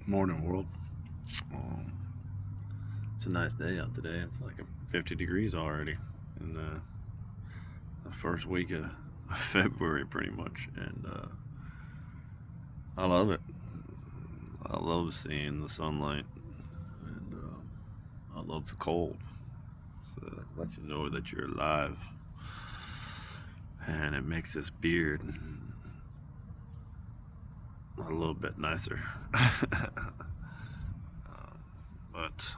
Morning, world. Um, it's a nice day out today. It's like 50 degrees already in the first week of February, pretty much, and I love it. I love seeing the sunlight, and I love the cold. So it lets you know that you're alive, and it makes this beard a little bit nicer. But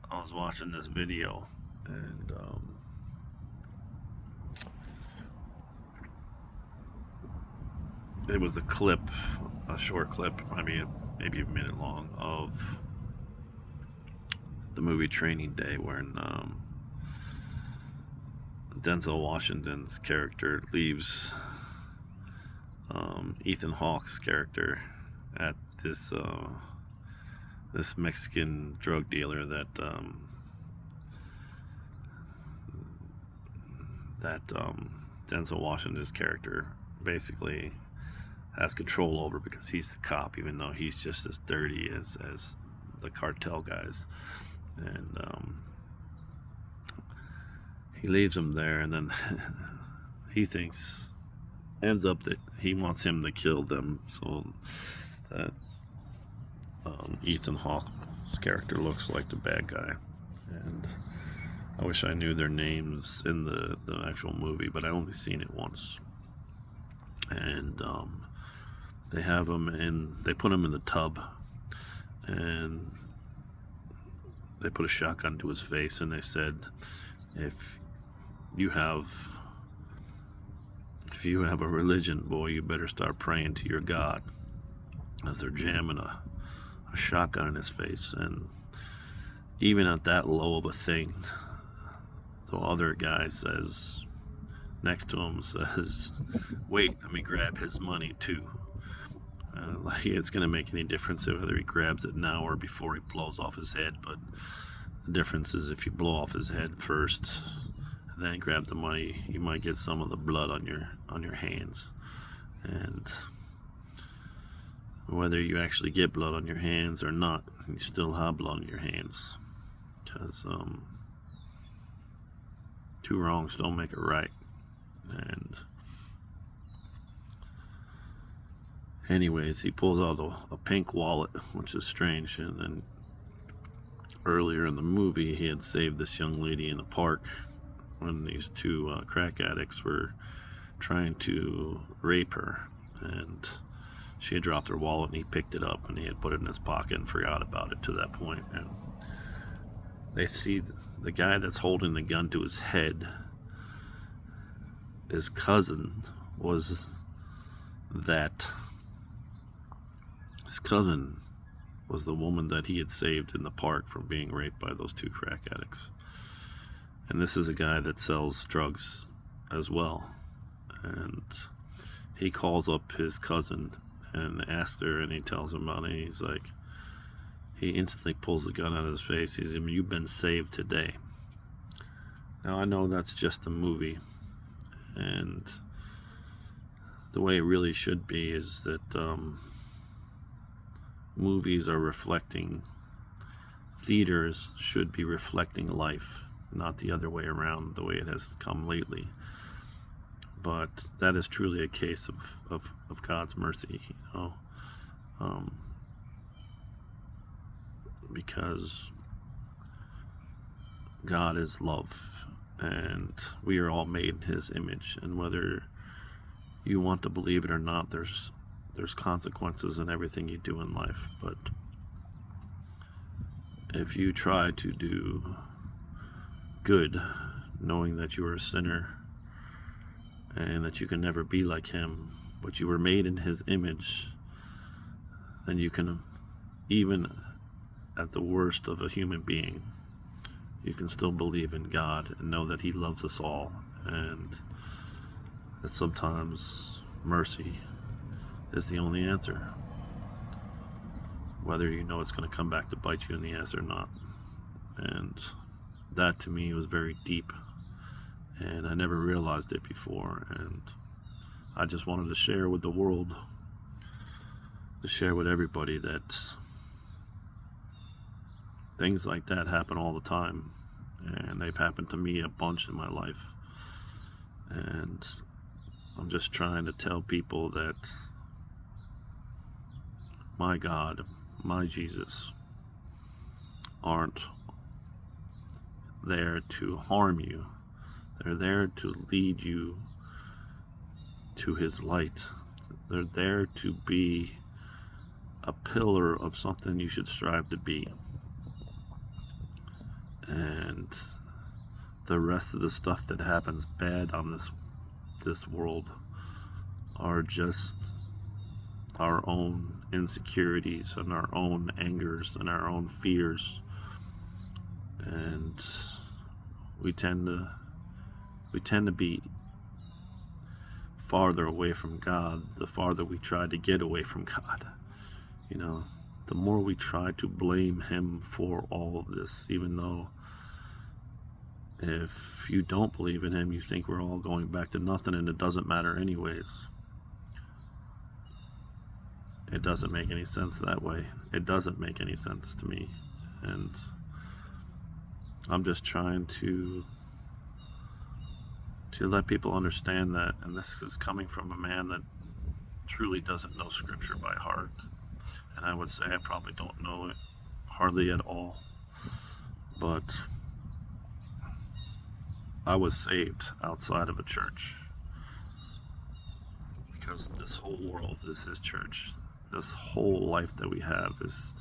I was watching this video, and it was a clip, a short clip, maybe a minute long, of the movie Training Day, when Denzel Washington's character leaves Ethan Hawke's character at this Mexican drug dealer that Denzel Washington's character basically has control over, because he's the cop, even though he's just as dirty as the cartel guys. And he leaves him there, and then he ends up that he wants him to kill them, so that Ethan Hawke's character looks like the bad guy. And I wish I knew their names in the actual movie, but I only seen it once. And they put him in the tub, and they put a shotgun to his face, and they said, if you have a religion, boy, you better start praying to your God, as they're jamming a shotgun in his face. And even at that low of a thing, the other guy says, next to him, says, wait, let me grab his money too. Like it's going to make any difference whether he grabs it now or before he blows off his head. But the difference is, if you blow off his head first and then grab the money, you might get some of the blood on your hands. And whether you actually get blood on your hands or not, you still have blood on your hands, because two wrongs don't make it right. And anyways, he pulls out a pink wallet, which is strange. And then earlier in the movie, he had saved this young lady in a park when these two crack addicts were trying to rape her, and she had dropped her wallet, and he picked it up, and he had put it in his pocket and forgot about it to that point. And they see the guy that's holding the gun to his head, his cousin was the woman that he had saved in the park from being raped by those two crack addicts. And this is a guy that sells drugs as well. And he calls up his cousin and asks her, and he tells him about it. He's like, he instantly pulls the gun out of his face. He's like, you've been saved today. Now, I know that's just a movie, and the way it really should be is that movies are reflecting, theaters should be reflecting life, not the other way around, the way it has come lately. But that is truly a case of God's mercy, because God is love, and we are all made in His image. And whether you want to believe it or not, there's consequences in everything you do in life. But if you try to do good, knowing that you are a sinner and that you can never be like Him, but you were made in His image, then you can, even at the worst of a human being, you can still believe in God and know that He loves us all, and that sometimes mercy is the only answer, whether you know it's going to come back to bite you in the ass or not. And that, to me, was very deep, and I never realized it before, and I just wanted to share with the world to share with everybody that things like that happen all the time, and they've happened to me a bunch in my life. And I'm just trying to tell people that my God, my Jesus, aren't there to harm you. They're there to lead you to his light. They're there to be a pillar of something you should strive to be. And the rest of the stuff that happens bad on this world are just our own insecurities and our own angers and our own fears. And we tend to be farther away from God the farther we try to get away from God. You know, the more we try to blame him for all of this, even though if you don't believe in him, you think we're all going back to nothing and it doesn't matter anyways. It doesn't make any sense that way. It doesn't make any sense to me. And I'm just trying to let people understand that, and this is coming from a man that truly doesn't know scripture by heart. And I would say I probably don't know it hardly at all. But I was saved outside of a church, because this whole world is his church. This whole life that we have is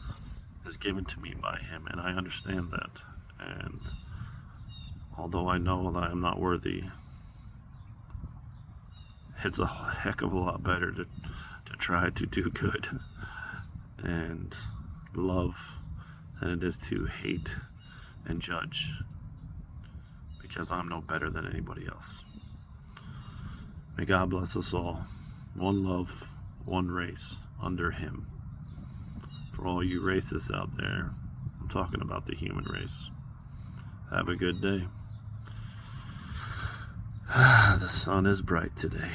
given to me by him, and I understand that. And although I know that I'm not worthy, it's a heck of a lot better to try to do good and love than it is to hate and judge, because I'm no better than anybody else. May God bless us all. One love, one race under him. For all you racists out there, I'm talking about the human race. Have a good day. The sun is bright today.